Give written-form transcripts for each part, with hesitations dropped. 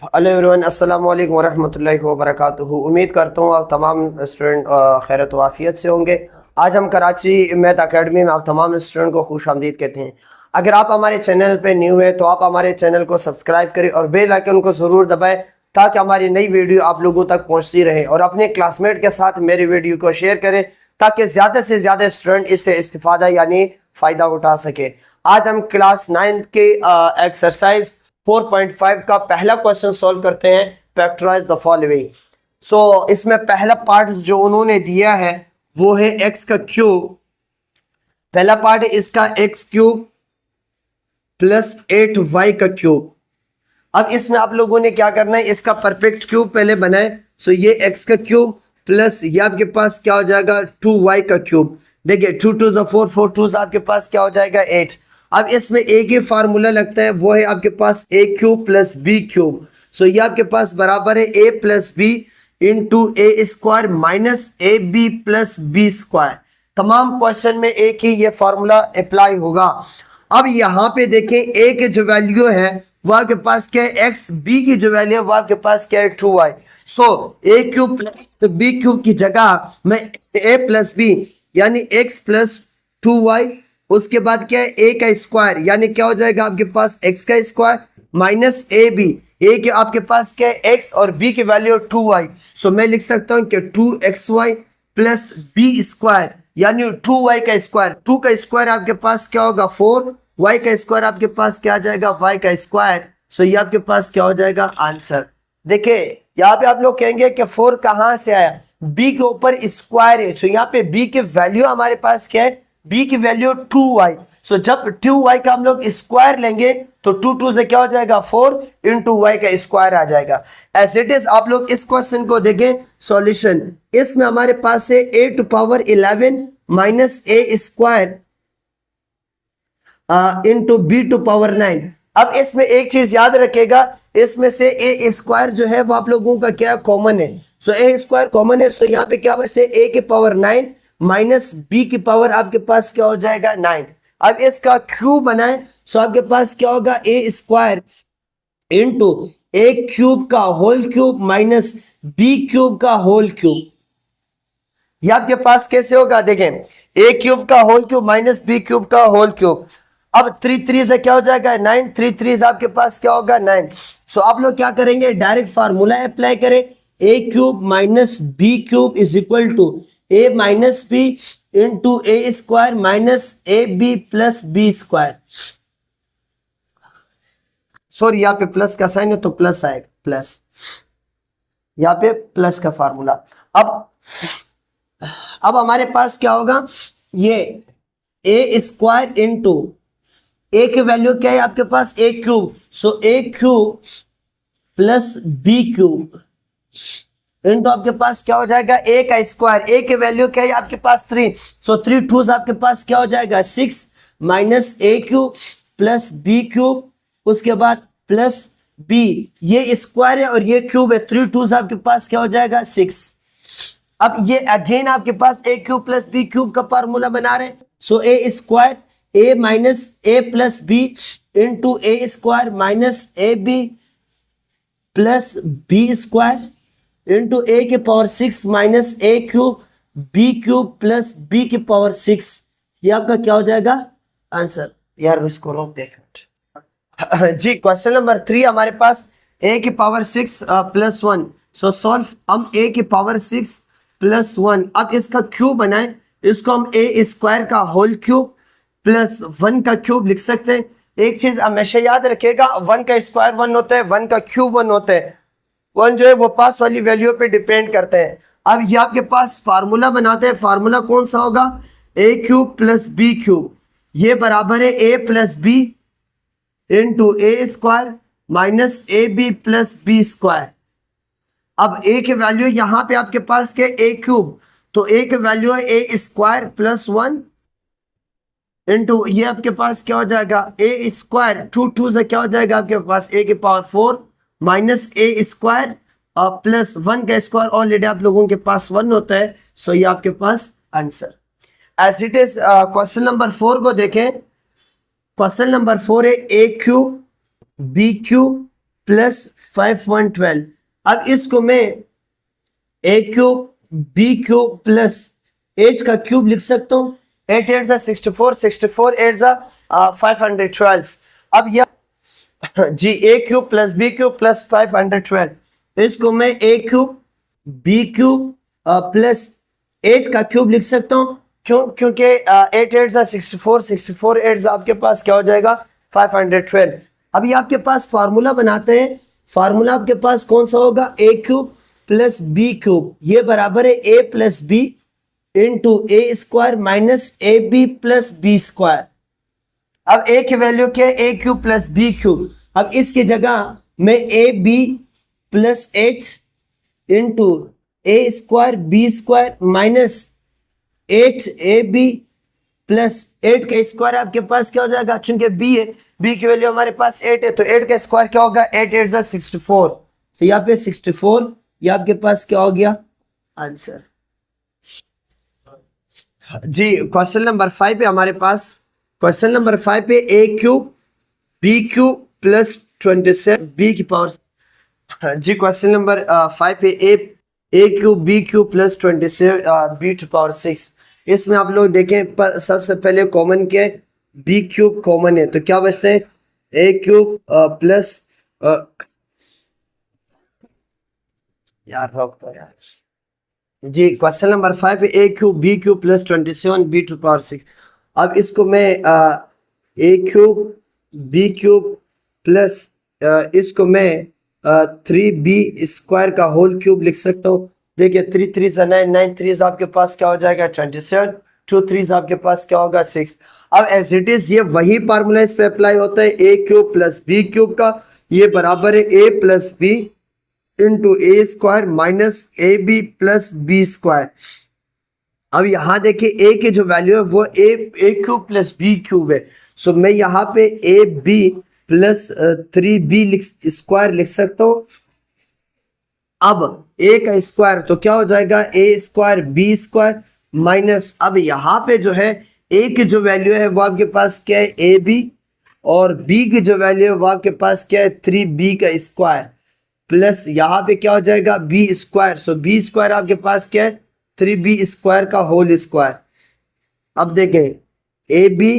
Hello everyone, अस्सलाम वालेकुम वरहमतुल्लाहि वबरकातुहू। उम्मीद करता हूँ आप तमाम स्टूडेंट खैरत व आफियत से होंगे। आज हम कराची मैथ एकेडमी में आप तमाम स्टूडेंट को खुश आमदीद कहते हैं। अगर आप हमारे चैनल पे न्यू है तो आप हमारे चैनल को सब्सक्राइब करें और बेल आइकन को ज़रूर दबाएं ताकि हमारी नई वीडियो आप लोगों तक पहुँचती रहे, और अपने क्लासमेट के साथ मेरी वीडियो को शेयर करें ताकि ज़्यादा से ज़्यादा स्टूडेंट इससे इस्तिफादा यानी फ़ायदा उठा सके। आज हम क्लास 9 के एक्सरसाइज 4.5 का पहला क्वेश्चन सॉल्व करते हैं। Factorise the following. सो इसमें पहला पार्ट जो उन्होंने दिया है वो है x का क्यूब। पहला पार्ट है इसका x क्यूब प्लस 8y का क्यूब। अब इसमें आप लोगों ने क्या करना है, इसका परफेक्ट क्यूब पहले बनाए। सो ये x का क्यूब प्लस ये आपके पास क्या हो जाएगा 2y का क्यूब। देखिए 2 2 4 4 2 आपके पास क्या हो जाएगा 8। अब इसमें एक ही फार्मूला लगता है, वो है आपके पास a cube plus b cube. So ये आपके पास बराबर है a plus B into A square minus A B plus B square. तमाम क्वेश्चन में एक ही ये फार्मूला अप्लाई होगा। अब यहाँ पे देखें a के जो वैल्यू है वो आपके पास क्या है x, b की जो वैल्यू है वो आपके पास क्या है 2y। So a cube plus b cube की जगह मैं a प्लस बी यानी x प्लस 2y, उसके बाद क्या है a का स्क्वायर यानी क्या हो जाएगा आपके पास x का स्क्वायर माइनस ए बी। ए के आपके पास क्या है x और b की वैल्यू 2y। सो मैं लिख सकता हूं कि 2xy प्लस बी स्क्वायर यानी 2y का स्क्वायर। 2 का स्क्वायर आपके पास क्या होगा 4, y का स्क्वायर आपके पास क्या आ जाएगा y का स्क्वायर। सो ये आपके पास क्या हो जाएगा आंसर। देखिए यहाँ पे आप लोग कहेंगे कि 4 कहां से आया, b के ऊपर स्क्वायर है। सो यहाँ पे b की वैल्यू हमारे पास क्या है, b की वैल्यू 2y। सो जब 2y का हम लोग स्क्वायर लेंगे तो 2 2 से क्या हो जाएगा 4 इंटू वाई का स्क्वायर आ जाएगा। एज इट इज आप लोग इस क्वेश्चन को देखें सॉल्यूशन। इसमें हमारे पास है a to power 11 minus A square into B to power 9। अब इसमें एक चीज याद रखेगा, इसमें से ए स्क्वायर जो है वो आप लोगों का क्या कॉमन है। सो ए स्क्वायर कॉमन है। सो यहाँ पे क्या बचते हैं a की पावर 9 माइनस बी की पावर आपके पास क्या हो जाएगा 9। अब इसका क्यूब बनाए। सो आपके पास क्या होगा A square into A cube का whole cube minus B cube का होल क्यूब। ये आपके पास कैसे होगा, देखें ए क्यूब का whole cube minus B cube का होल क्यूब। अब 3 3 से क्या हो जाएगा 9, 3 3 से आपके पास क्या होगा 9। सो आप लोग क्या करेंगे, डायरेक्ट फार्मूला अप्लाई करें। A cube minus B cube is equal to a minus B into A square minus A B plus B square. Sorry यहाँ पे प्लस का साइन है तो प्लस आएगा, प्लस यहाँ पे प्लस का फार्मूला। अब हमारे पास क्या होगा, ये ए स्क्वायर इंटू ए की वैल्यू क्या है आपके पास a cube. So a cube plus B cube into आपके पास क्या हो जाएगा ए का स्क्वायर। ए की वैल्यू क्या है आपके पास 3। सो 3 2 आपके पास क्या हो जाएगा 6 minus a cube plus B cube, उसके बाद प्लस बी, ये स्क्वायर है और ये क्यूब है। 3 2 आपके पास क्या हो जाएगा 6। अब ये अगेन आपके पास a cube plus B cube का फार्मूला बना रहे हैं। So a square A minus a plus B into A square minus A B plus B square into a के power 6 minus a cube b cube plus B की power 6। ये आपका क्या हो जाएगा आंसर। यार इसको रोक देख जी। क्वेश्चन नंबर 3 हमारे पास a की पावर 6 प्लस 1। सो सॉल्व हम a की पावर 6 प्लस 1। अब इसका क्यूब बनाए, इसको हम a स्क्वायर का होल क्यूब प्लस 1 का क्यूब लिख सकते हैं। एक चीज हमेशा याद रखिएगा, 1 का स्क्वायर 1 होता है, 1 का क्यूब 1 होता है। 1 जो है वो पास वाली वैल्यू पे डिपेंड करते हैं। अब ये आपके पास फार्मूला बनाते हैं। फार्मूला कौन सा होगा, a cube plus B cube, ये बराबर है a plus B into A square minus A B plus B square. अब a की वैल्यू यहां पे आपके पास क्या a क्यूब, तो a की वैल्यू है a स्क्वायर प्लस 1 इंटू ये आपके पास क्या हो जाएगा a स्क्वायर 2 2 से क्या हो जाएगा आपके पास a की power 4 minus A square plus 1 का स्क्वायर ऑलरेडी आप लोगों के पास 1 होता है। सो ये आपके पास answer. As it is question number 4 को देखें। क्वेश्चन नंबर 4 है a cube b cube plus 5112। अब इसको मैं a cube b cube plus 8 का क्यूब लिख सकता हूँ। 8 8 64, 64 8 512। अब यह जी a cube plus B cube plus 512, इसको मैं a cube b cube plus 8 का क्यूब लिख सकता हूँ। क्यों? क्योंकि 8 8 64, 64 8 आपके पास क्या हो जाएगा 512। अभी आपके पास फार्मूला बनाते हैं। फार्मूला आपके पास कौन सा होगा? A cube plus B cube, ये बराबर है a plus B into A square minus A B plus B square. अब ए की वैल्यू क्या है? A cube plus B cube. अब इसकी जगह मैं a B plus 8 into A square b square minus 8 a B plus 8 का square आपके पास क्या हो जाएगा? चूंकि बी है, बी की वैल्यू हमारे पास 8 है, तो 8 का स्क्वायर क्या होगा? 8 8 64। तो यहाँ पे 64, ये आपके पास क्या हो गया आंसर। जी क्वेश्चन नंबर 5 पे हमारे पास, क्वेश्चन नंबर 5 पे a cube b cube plus 27 b की पावर। जी क्वेश्चन नंबर 5 पे a cube b cube plus 27 b to power 6। इसमें आप लोग देखें, सबसे पहले कॉमन क्या है? बी क्यूब कॉमन है, तो क्या बचते हैं? ए क्यूब प्लस यार रोक तो यार। जी question number 5 a cube b cube plus 27 b to power 6। अब इसको मैं a cube b cube plus इसको मैं 3b स्क्वायर का होल क्यूब लिख सकता हूँ। देखिए 3 3 9, 9 3 आपके पास क्या हो जाएगा 27, 2 3 आपके पास क्या होगा 6। अब एज इट इज ये वही फार्मूला इस पे अप्लाई होता है, a cube plus B cube का, ये बराबर है a plus B into A square minus A B plus B square. अब यहाँ देखिए ए की जो वैल्यू है वो a cube plus B cube है, सो मैं यहाँ पे A B plus 3b square लिख सकता हूँ। अब a का स्क्वायर तो क्या हो जाएगा? ए स्क्वायर बी स्क्वायर माइनस, अब यहाँ पे जो है a की जो वैल्यू है वो आपके पास क्या है? ए बी, और b की जो वैल्यू है वो आपके पास क्या है? 3b का स्क्वायर प्लस यहाँ पे क्या हो जाएगा? b square. So b square आपके पास क्या है? 3b स्क्वायर का होल स्क्वायर। अब देखें A B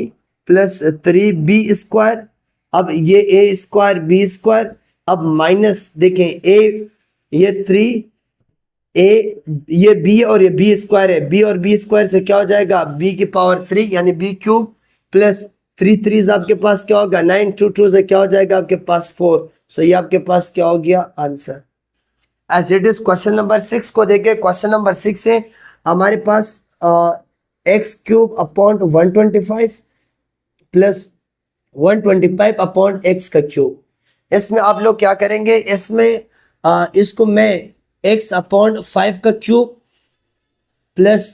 plus 3b square, अब ये ए स्क्वायर बी स्क्वायर, अब माइनस देखें ए, ये 3 ए, ये बी और ये बी स्क्वायर है, बी और बी स्क्वायर से क्या हो जाएगा? बी की पावर 3 यानी बी क्यूब प्लस 3 3 आपके पास क्या होगा 9, 2 2 से क्या हो जाएगा आपके पास 4। सो ये आपके पास क्या हो गया answer. As it is question number 6 को देखें। क्वेश्चन नंबर 6 से हमारे पास x cube upon 125 plus 125 upon x का क्यूब। इसमें आप लोग क्या करेंगे? इसमें इसको मैं x अपॉन 5 का क्यूब प्लस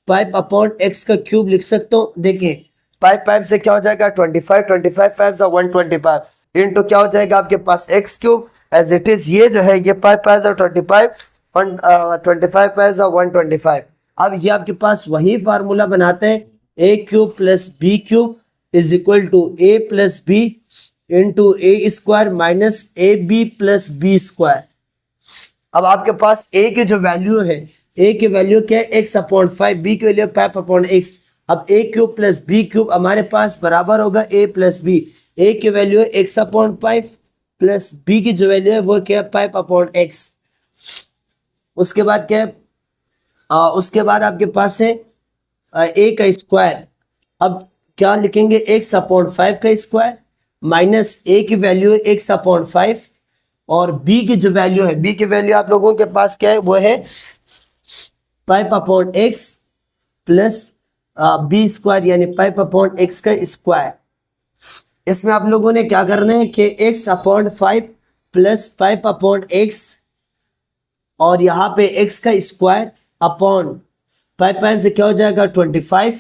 5 अपॉन x का क्यूब लिख सकता हूँ। देखिए 5 5 से क्या हो जाएगा 25, 25 5 से 125 इंटू क्या हो जाएगा आपके पास x cube. As it is ये जो है ये 5 5 और 25, 25 5 और 125। अब ये आपके पास वही फार्मूला बनाते हैं, a cube plus B cube is equal to A plus B into A square minus A B plus B square. अब आपके पास a की जो वैल्यू है, a की वैल्यू क्या है? x अपॉन 5, b की वैल्यू 5 अपॉन x। अब a cube plus b cube हमारे पास बराबर होगा a प्लस b। a की वैल्यू है x अपॉन 5 प्लस b की जो वैल्यू है वो क्या है 5 अपॉन x। उसके बाद क्या है? उसके बाद आपके पास है a का स्क्वायर। अब क्या लिखेंगे? x अपॉन 5 का स्क्वायर माइनस a की वैल्यू है x अपॉन 5 और b की जो वैल्यू है, b की वैल्यू आप लोगों के पास क्या है? वो है 5 upon x plus b square यानी 5 अपॉन x का स्क्वायर। इसमें आप लोगों ने क्या करना है कि x upon 5 plus 5 upon x और यहाँ पे x का स्क्वायर अपॉन 5 5 से क्या हो जाएगा 25,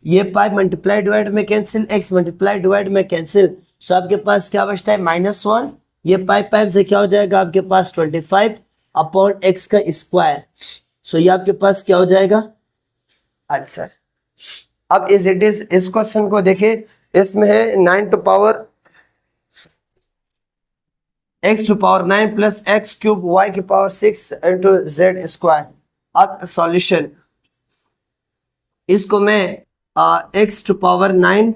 ये 5 मल्टीप्लाई डिवाइड में कैंसिल, x मल्टीप्लाई डिवाइड में कैंसिल। सो आपके पास क्या बचता है -1, ये 5 5 से क्या हो जाएगा आपके पास 25 अपॉन x का स्क्वायर। सो ये आपके पास क्या हो जाएगा आंसर। अब इज इट इज इस क्वेश्चन को देखें, इसमें है 9 to power x to power 9 plus x cube y की पावर 6 इंटू जेड स्क्वायर। अब सॉल्यूशन, इसको मैं x to power 9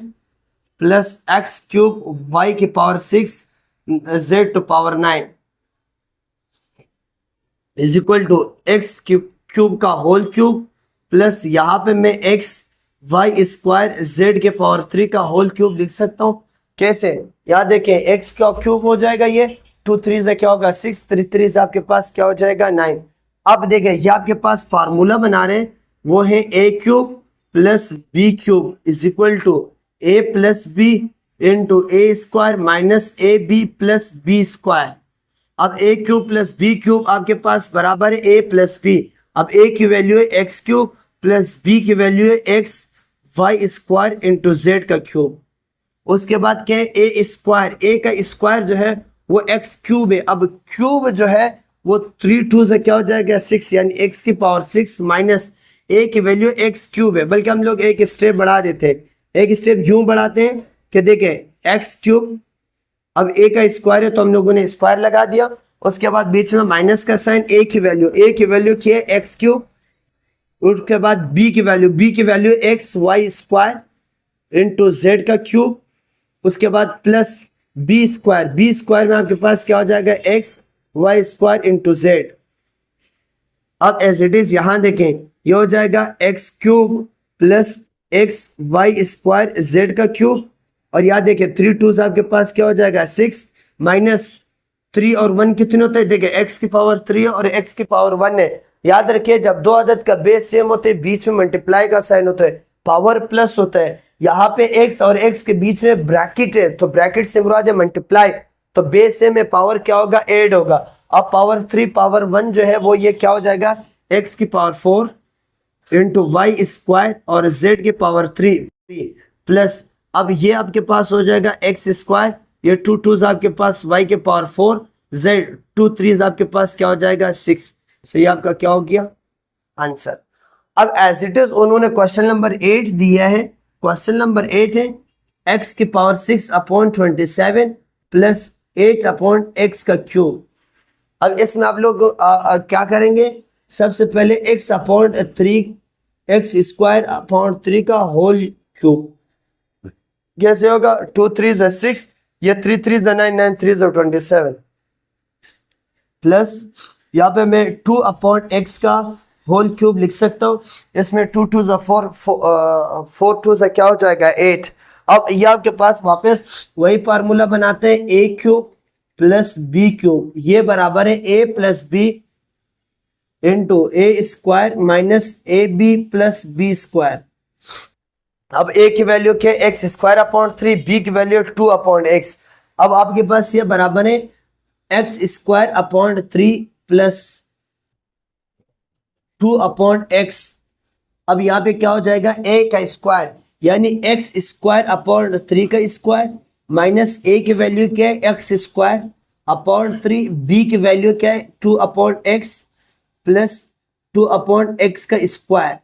plus x cube y की power 6 z to power 9 is equal to x cube का होल क्यूब प्लस यहाँ पे मैं x Y square Z के पावर 3 का होल क्यूब लिख सकता हूँ। कैसे? याद देखें, एक्स का क्यूब हो जाएगा, ये 2 3 से क्या होगा 6, 3 3 से आपके पास क्या हो जाएगा 9। अब देखें, ये आपके पास फार्मूला बना रहे हैं, वो है a cube plus B cube is equal to A plus B into A square minus A B plus B square. अब a cube plus B cube आपके पास बराबर है ए प्लस बी। अब ए की वैल्यू है एक्स क्यूब प्लस बी की value है X Y square into Z का क्यूब। उसके बाद क्या है, ए स्क्वायर, ए का स्क्वायर जो है वो एक्स क्यूब है। अब क्यूब जो है वो 3 2 से क्या हो जाएगा 6, यानी एक्स की पावर 6 माइनस ए की वैल्यू एक्स क्यूब है। बल्कि हम लोग एक स्टेप बढ़ा देते हैं, एक स्टेप यूं बढ़ाते हैं कि देखें एक्स क्यूब, अब ए का स्क्वायर है तो हम लोगों ने स्क्वायर लगा दिया, उसके बाद बीच में माइनस का साइन, ए की वैल्यू की है एक्स क्यूब, उसके बाद बी की value X Y square into Z का क्यूब, उसके बाद प्लस बी स्क्वायर में आपके पास क्या हो जाएगा X Y square into Z. अब एज इट इज यहां देखें, ये हो जाएगा X cube plus X Y square Z का क्यूब, और याद देखें 3 2 से आपके पास क्या हो जाएगा 6 माइनस 3 और 1 कितने होते हैं, देखिए एक्स की पावर 3 और एक्स की पावर 1 है। याद रखिए, जब दो अदद का बेस सेम होते हैं बीच में मल्टीप्लाई का साइन होता है, पावर प्लस होता है। यहाँ पे एक्स और एक्स के बीच में ब्रैकेट है, तो ब्रैकेट से मुराद है मल्टीप्लाई, तो बेस सेम में पावर क्या होगा ऐड होगा। अब पावर 3 पावर 1 जो है वो ये क्या हो जाएगा एक्स की पावर 4 इंटू वाई स्क्वायर और जेड की पावर 3 प्लस, अब ये आपके पास हो जाएगा एक्स स्क्वायर, ये 2 2 आपके पास वाई के पावर 4 जेड 2 3 आपके पास क्या हो जाएगा 6। सो ये आपका क्या हो गया आंसर। अब एज इट इज उन्होंने क्वेश्चन नंबर 8 दिया है। क्वेश्चन नंबर 8 है एक्स की power 6 upon 27 plus 8 upon x का क्यूब। अब इसमें आप लोग क्या करेंगे, सबसे पहले x upon 3 x square upon 3 का होल क्यूब कैसे होगा, 2 3 6, ये 3 3 9 9 3 27 प्लस यहाँ पे मैं 2 अपॉन एक्स का होल क्यूब लिख सकता हूँ। इसमें 2 2 4 4 2 से क्या हो जाएगा 8। अब ये आपके पास वापस वही फार्मूला बनाते हैं, a cube plus B cube, ये बराबर है a plus B into A square minus A B plus B square. अब ए की वैल्यू क्या है एक्स स्क्वायर अपॉन 3, बी की वैल्यू 2 अपॉन एक्स। अब आपके पास ये बराबर है x square upon 3 plus 2 upon x. अब यहाँ पे क्या हो जाएगा ए का स्क्वायर, यानी एक्स स्क्वायर अपॉन 3 का स्क्वायर माइनस ए की वैल्यू क्या है एक्स स्क्वायर अपॉन 3, बी की वैल्यू क्या है 2 upon x plus 2 upon x का स्क्वायर।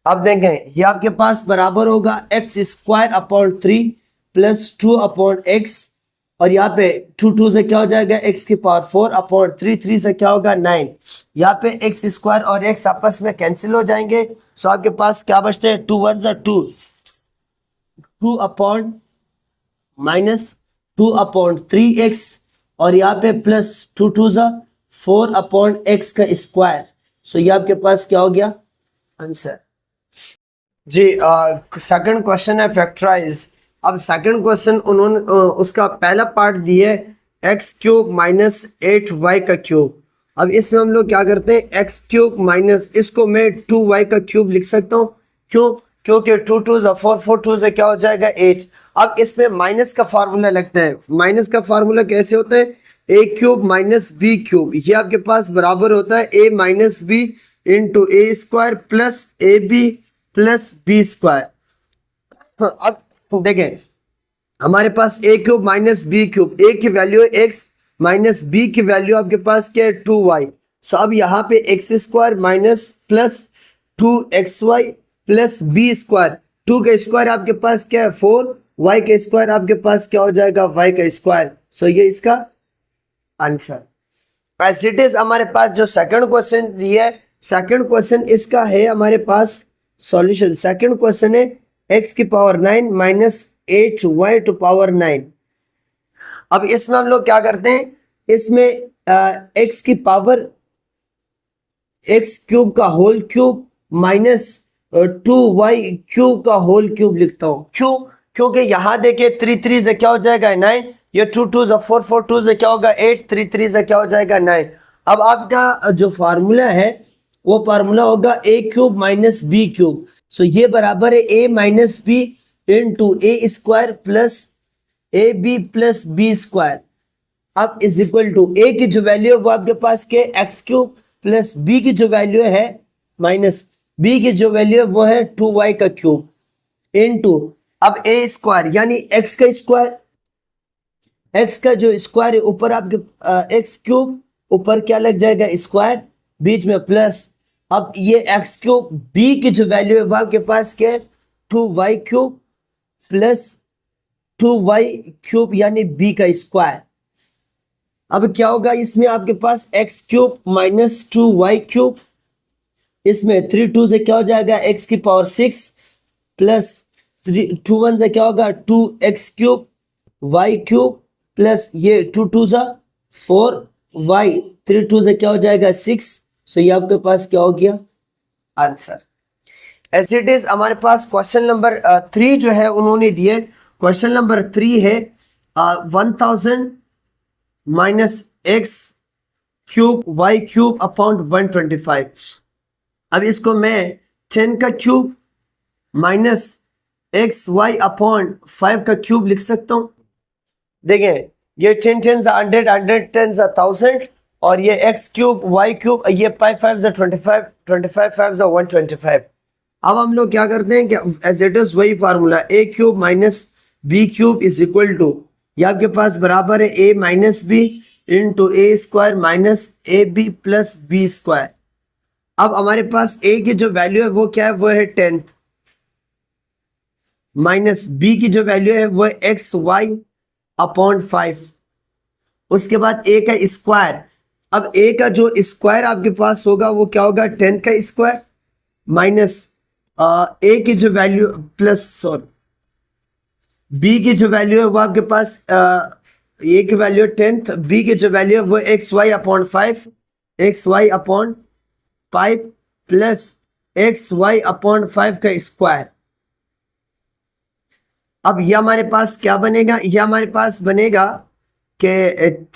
अब देखें ये आपके पास बराबर होगा x square upon 3 plus 2 upon x, और यहाँ पे 2 2 से क्या हो जाएगा एक्स की पावर 4 अपॉन 3 3 से क्या होगा 9। यहाँ पे एक्स स्क्वायर और एक्स आपस में कैंसिल हो जाएंगे, सो आपके पास क्या बचते हैं 2 1 2 2 अपॉन माइनस 2 अपॉन 3x, और यहाँ पे प्लस 2 2 4 अपॉन एक्स का स्क्वायर। सो ये आपके पास क्या हो गया आंसर जी। सेकंड क्वेश्चन है फैक्टराइज। अब सेकंड क्वेश्चन उन्होंने उसका पहला पार्ट दिया है एक्स क्यूब माइनस 8y का क्यूब। अब इसमें हम लोग क्या करते हैं एक्स क्यूब माइनस, इसको मैं 2y का क्यूब लिख सकता हूँ, क्यों, क्योंकि 2 2 4 4 2 से क्या हो जाएगा 8। अब इसमें माइनस का फार्मूला लगता है, माइनस का फार्मूला कैसे होता है a cube minus B cube, ये आपके पास बराबर होता है a minus B into A square plus a B plus B square. अब देखें हमारे पास a cube minus B cube, a की वैल्यू है एक्स माइनस बी की वैल्यू आपके पास क्या है 2y। सो अब यहाँ पे x square minus plus 2xy plus B square, 2 का स्क्वायर आपके पास क्या है 4, y का स्क्वायर आपके पास क्या हो जाएगा y का स्क्वायर। सो ये इसका आंसर। एज इट इज हमारे पास जो सेकंड क्वेश्चन दिया है, सेकंड क्वेश्चन इसका है हमारे पास सॉल्यूशन। सेकंड क्वेश्चन है x की power 9 minus 8y to power 9। अब इसमें हम लोग क्या करते हैं, इसमें x की पावर x क्यूब का whole cube minus 2y cube का होल क्यूब लिखता हूं। क्यों? क्योंकि यहां देखिए 3 3 से क्या हो जाएगा 9, ये 2 2 से 4 4 2 से क्या होगा 8, 3 3 से क्या हो जाएगा 9। अब आपका जो फार्मूला है वो फार्मूला होगा a cube minus B cube. So ये बराबर है a minus B into A square plus a B plus B square. अब इज इक्वल टू a की जो वैल्यू है वो आपके पास के एक्स क्यूब प्लस b की जो वैल्यू है माइनस b की जो वैल्यू है वो है 2y का क्यूब इंटू अब a स्क्वायर यानी x का स्क्वायर, x का जो स्क्वायर है ऊपर आपके x क्यूब, ऊपर क्या लग जाएगा स्क्वायर, बीच में प्लस। अब ये x क्यूब, b की जो वैल्यू है वो आपके पास क्या है 2y cube plus 2y cube यानी b का स्क्वायर। अब क्या होगा इसमें आपके पास x cube minus 2y cube, इसमें 3 2 से क्या हो जाएगा x की पावर 6 प्लस 2 1 से क्या होगा 2x cube y cube plus ये 2 2 सा 4y, 3 2 से क्या हो जाएगा 6। सो ये आपके पास क्या हो गया आंसर। एज इट इज हमारे पास क्वेश्चन नंबर 3 जो है उन्होंने दिए। क्वेश्चन नंबर 3 है 1000 minus X cube Y cube upon 125। अब इसको मैं 10 का cube minus X Y upon 5 का क्यूब लिख सकता हूं। देखें ये 10 10 100 100 10 1000 और ये एक्स क्यूब वाई क्यूब, ये 5 5 25 25 5 125। अब हम लोग क्या करते हैं कि एज इट इज वही formula A cube minus B cube is equal to, ये आपके पास बराबर है a minus B into A square minus A B plus B square. अब हमारे पास a की जो वैल्यू है वो क्या है, वो है 10 माइनस b की जो वैल्यू है वो है एक्स वाई अपॉन 5। उसके बाद a का स्क्वायर, अब a का जो स्क्वायर आपके पास होगा वो क्या होगा 10 का स्क्वायर माइनस a की जो वैल्यू प्लस b की जो वैल्यू है वो आपके पास a की वैल्यू 10, b की जो वैल्यू है वो X Y upon 5, X Y upon 5 plus X Y upon 5 का स्क्वायर। अब ये हमारे पास क्या बनेगा, ये हमारे पास बनेगा कि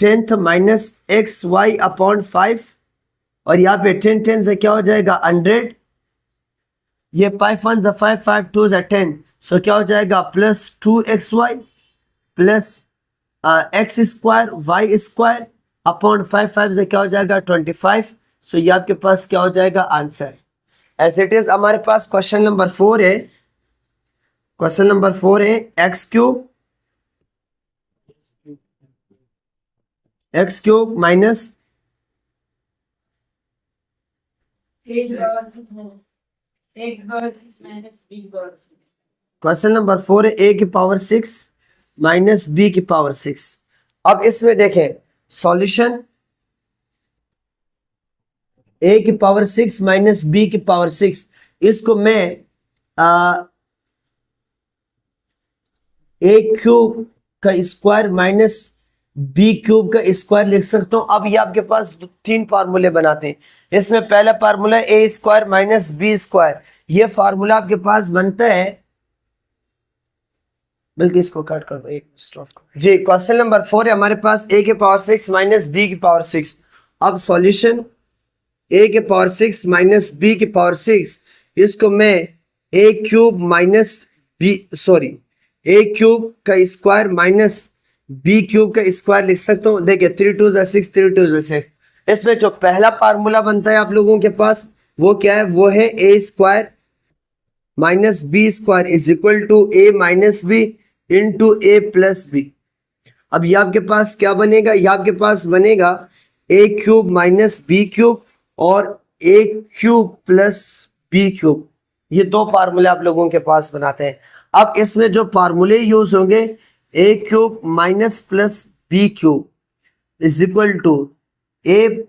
10 माइनस एक्स वाई अपॉन 5 और यहाँ पे 10 10 से क्या हो जाएगा 100, ये 5 1 से 5 5 2 से 10, सो क्या हो जाएगा plus 2xy plus X square Y square upon 5 5 से क्या हो जाएगा 25। सो ये आपके पास क्या हो जाएगा आंसर। एज इट इज हमारे पास क्वेश्चन नंबर 4 है। क्वेश्चन नंबर 4 है X cube minus question number 4 है a की पावर 6 माइनस b की पावर 6। अब इसमें देखें सॉल्यूशन a की पावर 6 माइनस b की पावर 6, इसको मैं a क्यूब का स्क्वायर माइनस b क्यूब का स्क्वायर लिख सकता हूं। अब ये आपके पास 3 फार्मूले बनाते हैं। इसमें पहला formula a square minus b square, ये फार्मूला आपके पास बनता है, बल्कि इसको कट कर दो एक स्टॉप को जी। क्वेश्चन नंबर 4 है हमारे पास a के पावर 6 माइनस b की पावर 6। अब सॉल्यूशन a के पावर 6 माइनस b की पावर 6, इसको मैं a cube minus b a cube का स्क्वायर माइनस b क्यूब का स्क्वायर लिख सकता हूँ। देखिए 3 2 6 3 2 6। इसमें जो पहला फार्मूला बनता है आप लोगों के पास वो क्या है, वो है a square minus B square is equal to a minus B into A plus B. अब ये आपके पास क्या बनेगा, ये आपके पास बनेगा a cube minus B cube और a cube plus B cube. ये 2 फार्मूले आप लोगों के पास बनाते हैं। अब इसमें जो फार्मूले यूज होंगे a cube minus plus B cube is equal to a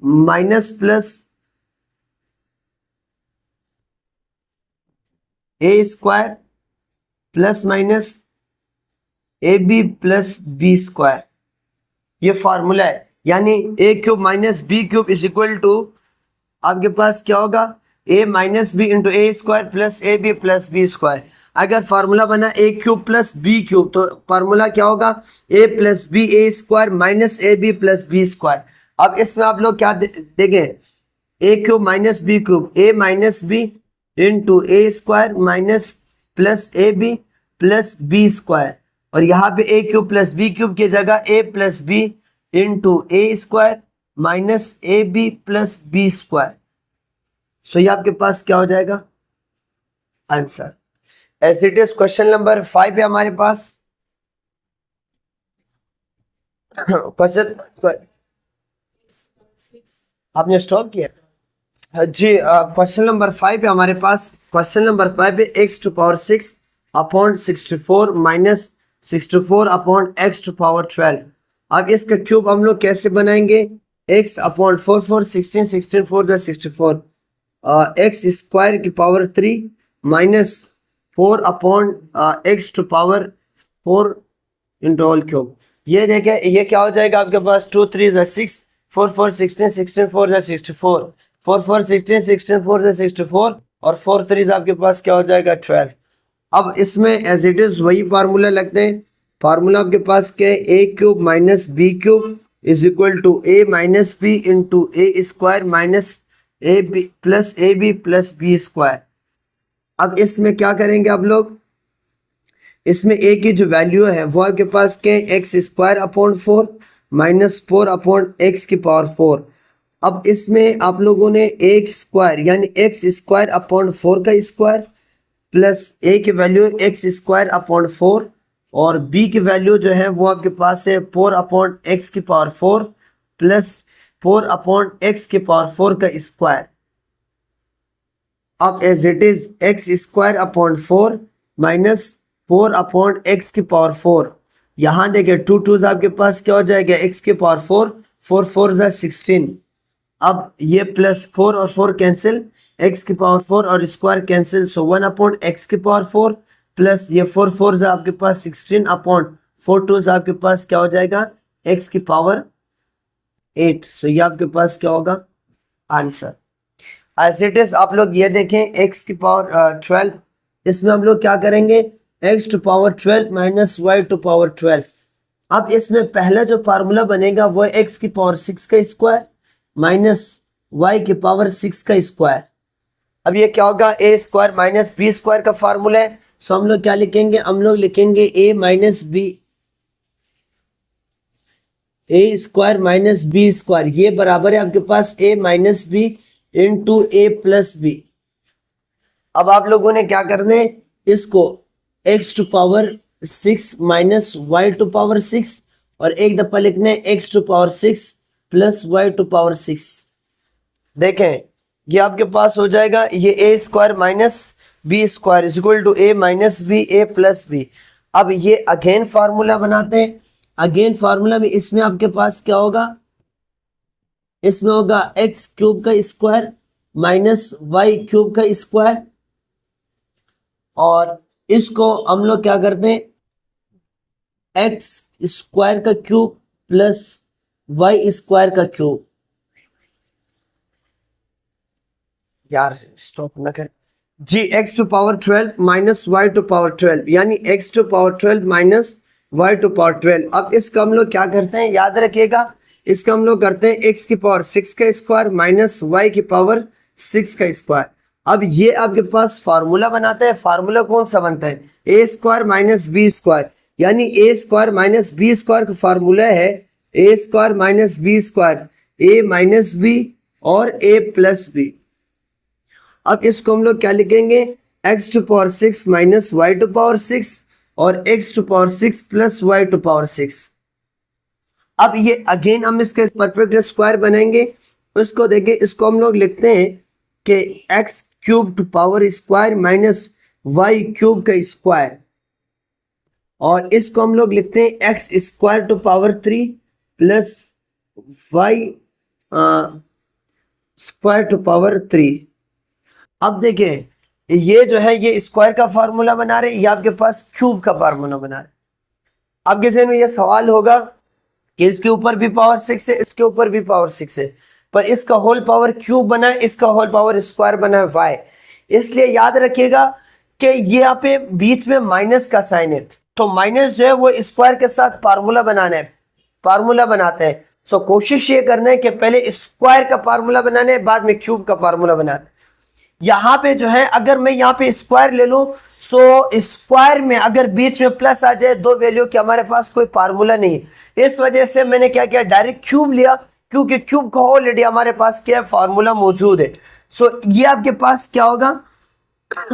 minus plus a square plus minus A B plus B square, ये फार्मूला है। यानी a cube minus B cube is equal to आपके पास क्या होगा, a minus B into A square plus a B plus B square. अगर formula बना a cube plus B cube तो फार्मूला क्या होगा, a plus b A square minus A B plus B square. अब इसमें आप लोग क्या देखें, ए cube minus B cube, a minus B into A square minus plus a B plus B square, और यहाँ पे a cube plus B cube की जगह a plus B into A square minus A B plus B square. So ये आपके पास क्या हो जाएगा answer. As it is question number 5 है हमारे पास। क्वेश्चन आपने स्टॉप किया जी। क्वेश्चन नंबर 5 है हमारे पास। क्वेश्चन नंबर 5 है x to power 6 upon 64 minus 64 upon X to power 12। अब इसका क्यूब हम लोग कैसे बनाएंगे, x अपॉन 4 4 16 16 4 जा 64 एक्स स्क्वायर की power 3 minus 4 upon X to power 4 into all cube. ये देखें ये क्या हो जाएगा आपके पास 2 3 जा 6 4 4 16 16 4 जा 64 4 4 16 16 4 जा 64 और 4 3 आपके पास क्या हो जाएगा 12। अब इसमें एज इट इज वही फार्मूला लगते हैं। फार्मूला आपके पास क्या है, a cube minus B cube is equal to a minus B into A square minus A B plus B square. अब इसमें क्या करेंगे आप लोग, इसमें ए की जो वैल्यू है वो आपके पास क्या है, x square upon 4 minus 4 upon X की पावर 4। अब इसमें आप लोगों ने ए स्क्वायर यानी एक्स स्क्वायर अपॉन 4 का स्क्वायर प्लस ए की वैल्यू एक्स स्क्वायर अपॉन 4 और बी की वैल्यू जो है वो आपके पास है 4 अपॉन एक्स की पावर 4 प्लस 4 अपॉन एक्स की पावर 4 का स्क्वायर। अब as it is X square upon 4 minus 4 upon X की पावर 4। यहाँ देखिए 2 2 आपके पास क्या हो जाएगा एक्स की पावर 4 4 4 जा 16। अब ये प्लस 4 और 4 कैंसिल, एक्स की पावर 4 और स्क्वायर कैंसिल, सो 1 अपॉन एक्स की पावर 4 प्लस ये 4 4 जा आपके पास 16 अपॉन 4 2 जा आपके पास क्या हो जाएगा एक्स की पावर 8। सो ये आपके पास क्या होगा आंसर। एज इट इज आप लोग ये देखें एक्स की पावर 12, इसमें हम लोग क्या करेंगे X to power 12 minus Y to power 12। अब इसमें पहला जो फार्मूला बनेगा वो एक्स की पावर 6 का स्क्वायर माइनस वाई की पावर 6 का स्क्वायर। अब ये क्या होगा A square minus B square का फार्मूला है। सो हम लोग क्या लिखेंगे, हम लोग लिखेंगे A minus B, A square minus B square, ये बराबर है आपके पास A minus B into A plus B. अब आप लोगों ने क्या करना है, इसको X to power 6 minus Y to power 6 और एक दफा लिखना है x to power 6 plus Y to power 6। देखें ये आपके पास हो जाएगा ये a square minus B square is equal to a minus B A plus B. अब ये अगेन फार्मूला बनाते हैं। अगेन फार्मूला में इसमें आपके पास क्या होगा, इसमें होगा एक्स क्यूब का स्क्वायर माइनस वाई क्यूब का स्क्वायर और इसको हम लोग क्या करते हैं एक्स स्क्वायर का क्यूब प्लस वाई स्क्वायर का क्यूब। यार स्टॉप ना कर जी। X to power 12 minus Y to power 12 यानी x to power 12 minus Y to power 12। अब इसका हम लोग क्या करते हैं, याद रखिएगा, इसका हम लोग करते हैं एक्स की पावर 6 का स्क्वायर माइनस वाई की पावर 6 का स्क्वायर। अब ये आपके पास फार्मूला बनाता है। फार्मूला कौन सा बनता है, ए स्क्वायर माइनस बी स्क्वायर, यानी ए स्क्वायर माइनस बी स्क्वायर का फार्मूला है ए स्क्वायर माइनस बी स्क्वायर, ए माइनस बी और ए प्लस बी। अब इसको हम लोग क्या लिखेंगे X to power 6 minus Y to power 6 और X to power 6 plus Y to power 6। अब ये अगेन हम इसके परफेक्ट स्क्वायर बनाएंगे। उसको देखें, इसको हम लोग लिखते हैं कि X cube to power square minus Y cube का स्क्वायर। और इसको हम लोग लिखते हैं x square to power 3 plus Y square to power 3। अब देखिए ये जो है ये स्क्वायर का फार्मूला बना रहे, ये आपके पास क्यूब का फार्मूला बना रहे। आपके ज़हन में ये सवाल होगा कि इसके ऊपर भी पावर 6 है, इसके ऊपर भी पावर 6 है, पर इसका होल पावर क्यूब बना है, इसका होल पावर स्क्वायर बना है वाई। इसलिए याद रखिएगा कि ये यहाँ पे बीच में माइनस का साइन है, तो माइनस जो है वो स्क्वायर के साथ फार्मूला बनाना है, फार्मूला बनाते हैं। सो कोशिश ये करना है कि पहले स्क्वायर का फार्मूला बनाना है, बाद में क्यूब का फार्मूला बनाना है। यहाँ पे जो है अगर मैं यहाँ पे स्क्वायर ले लूं, सो स्क्वायर में अगर बीच में प्लस आ जाए दो वैल्यू के, हमारे पास कोई फार्मूला नहीं है, इस वजह से मैंने क्या किया, डायरेक्ट क्यूब लिया, क्योंकि क्यूब का ऑलरेडी हमारे पास क्या फार्मूला मौजूद है। सो ये आपके पास क्या होगा,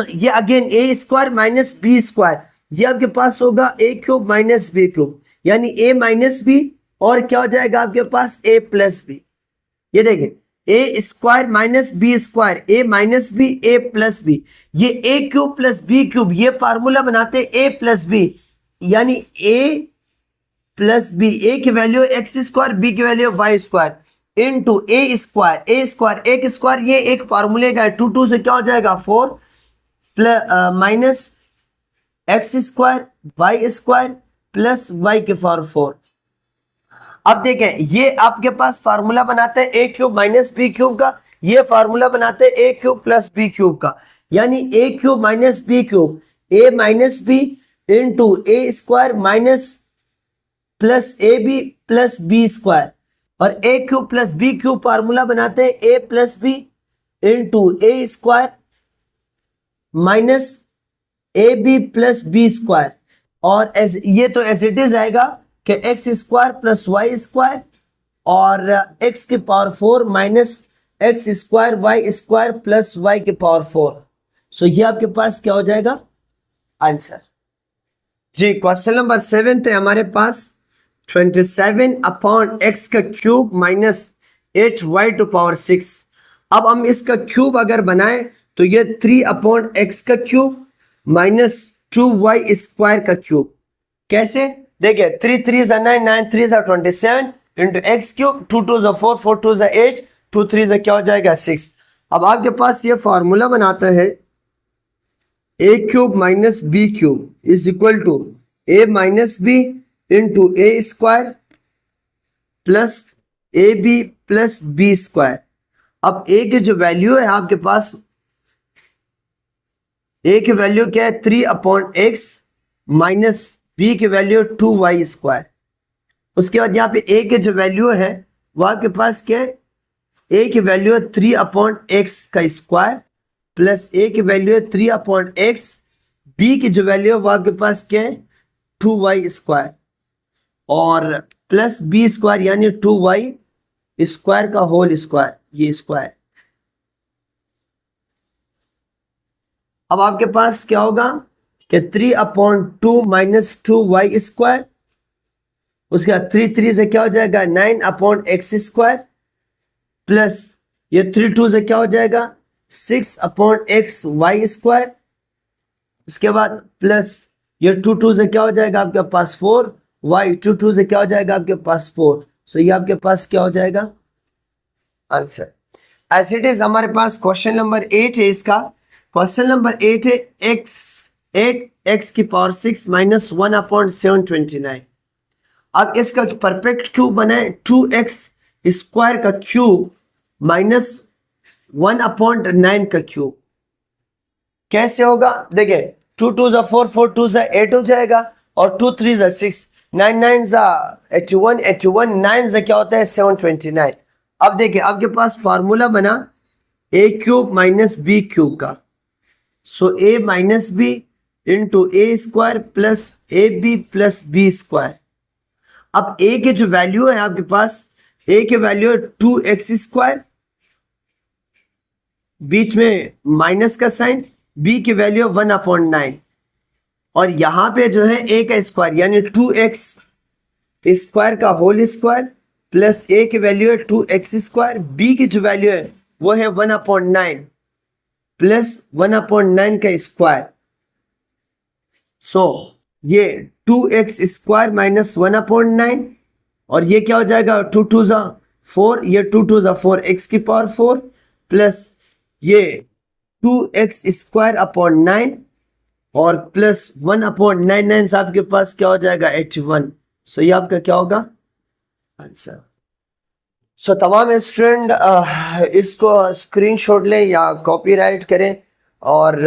ये अगेन ए स्क्वायर माइनस बी स्क्वायर, ये आपके पास होगा a cube minus B cube, यानी ए माइनस बी और क्या हो जाएगा आपके पास ए प्लस बी। ये देखें A square minus B square, A minus B A plus B, ये A cube plus B cube, ये फार्मूला बनाते हैं ए प्लस बी, यानी ए प्लस बी, ए की वैल्यू एक्स स्क्वायर, बी की वैल्यू वाई स्क्वायर इनटू ए square, ए square एक square, ये एक फार्मूले का है, टू टू से क्या हो जाएगा 4 plus minus x square Y square plus y के पावर 4। अब देखें ये आपके पास फार्मूला बनाते हैं a cube minus B cube का, ये फार्मूला बनाते हैं a cube plus B cube का, यानी a cube minus B cube, a minus B into A square minus plus a B plus B square, और a cube plus B cube formula बनाते हैं a plus B into A square minus A B plus B square, और as ये तो as it is आएगा कि x square plus Y square और x की power 4 minus x square Y square plus y की पावर 4। सो ये आपके पास क्या हो जाएगा आंसर। जी क्वेश्चन नंबर 7 थे हमारे पास 27 अपॉन एक्स का cube minus 8 y to power 6। अब हम इसका क्यूब अगर बनाएं तो ये 3 अपॉन एक्स का क्यूब माइनस 2 वाई स्क्वायर का क्यूब। कैसे देखिए 3 3 9 9 3 27 इंटू एक्स क्यूब, 2 2 4 4 2 8 2 3 क्या हो जाएगा 6। अब आपके पास ये फार्मूला बनाता है a cube minus B cube is equal to a minus B into A square plus a B plus B square. अब ए की जो वैल्यू है आपके पास, ए की वैल्यू क्या है 3 अपॉन एक्स माइनस बी की वैल्यू 2 वाई स्क्वायर। उसके बाद यहाँ पे ए की जो वैल्यू है वो आपके पास क्या है, ए की वैल्यू है 3 अपॉन एक्स का स्क्वायर प्लस ए की वैल्यू है 3 अपॉन एक्स, बी की जो वैल्यू है वो आपके पास क्या है 2 वाई स्क्वायर और प्लस बी स्क्वायर यानी 2 वाई स्क्वायर का होल स्क्वायर, ये स्क्वायर। अब आपके पास क्या होगा कि 3 अपॉन 2 माइनस 2 वाई स्क्वायर, उसके बाद 3 3 से क्या हो जाएगा 9 अपॉन एक्स स्क्वायर प्लस ये 3 2 से क्या हो जाएगा 6 अपॉन एक्स वाई स्क्वायर, इसके बाद प्लस ये 2 2 से क्या हो जाएगा आपके पास 4 वाई, 2 2 से क्या हो जाएगा आपके पास 4। सो ये आपके पास क्या हो जाएगा आंसर। एज इट इज हमारे पास क्वेश्चन नंबर 8 है। इसका क्वेश्चन नंबर 8 है एट एक्स की पावर 6 माइनस 1 अपॉन 729। अब इसका परफेक्ट क्यूब बनाए 2x स्क्वायर का क्यूब माइनस 1 अपॉन 9 का क्यूब। कैसे होगा देखिए 2 2 4 4 2 8 हो जाएगा और 2 3 6 9 9 81 81 9 क्या होता है 729। अब देखिए आपके पास फार्मूला बना a cube minus B cube का, so a minus B into A square plus a B plus B square. अब ए के जो वैल्यू है आपके पास, ए के वैल्यू है 2x स्क्वायर, बीच में माइनस का साइन, बी की वैल्यू 1 अपॉन 9 और यहां पे जो है ए का स्क्वायर यानी 2x स्क्वायर का होल स्क्वायर प्लस ए की वैल्यू है 2x स्क्वायर, बी की जो वैल्यू है वो है 1 अपॉन 9 प्लस 1 अपॉन 9 का स्क्वायर। सो ये 2x² माइनस 1/9, और ये क्या हो जाएगा 2 2 ज़ा 4, ये 2 2 ज़ा 4 x⁴ प्लस ये 2x² और प्लस 1/99 से आपके पास क्या हो जाएगा 81। सो ये आपका क्या होगा आंसर। सो तमाम स्टूडेंट इसको स्क्रीनशॉट लें या कॉपीराइट करें और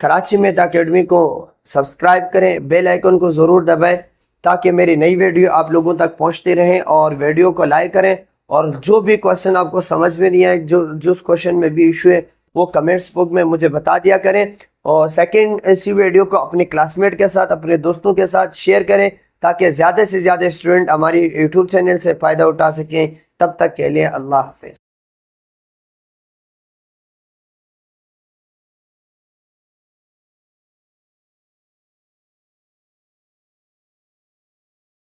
कराची मैथ एकेडमी को सब्सक्राइब करें, बेल आइकन को ज़रूर दबाएं ताकि मेरी नई वीडियो आप लोगों तक पहुंचती रहें, और वीडियो को लाइक करें। और जो भी क्वेश्चन आपको समझ में नहीं आए, जिस क्वेश्चन में भी इशू है, वो कमेंट्स बुक में मुझे बता दिया करें। और सेकंड इसी वीडियो को अपने क्लासमेट के साथ, अपने दोस्तों के साथ शेयर करें ताकि ज़्यादा से ज़्यादा स्टूडेंट हमारी यूट्यूब चैनल से फ़ायदा उठा सकें। तब तक के लिए अल्लाह हाफिज़।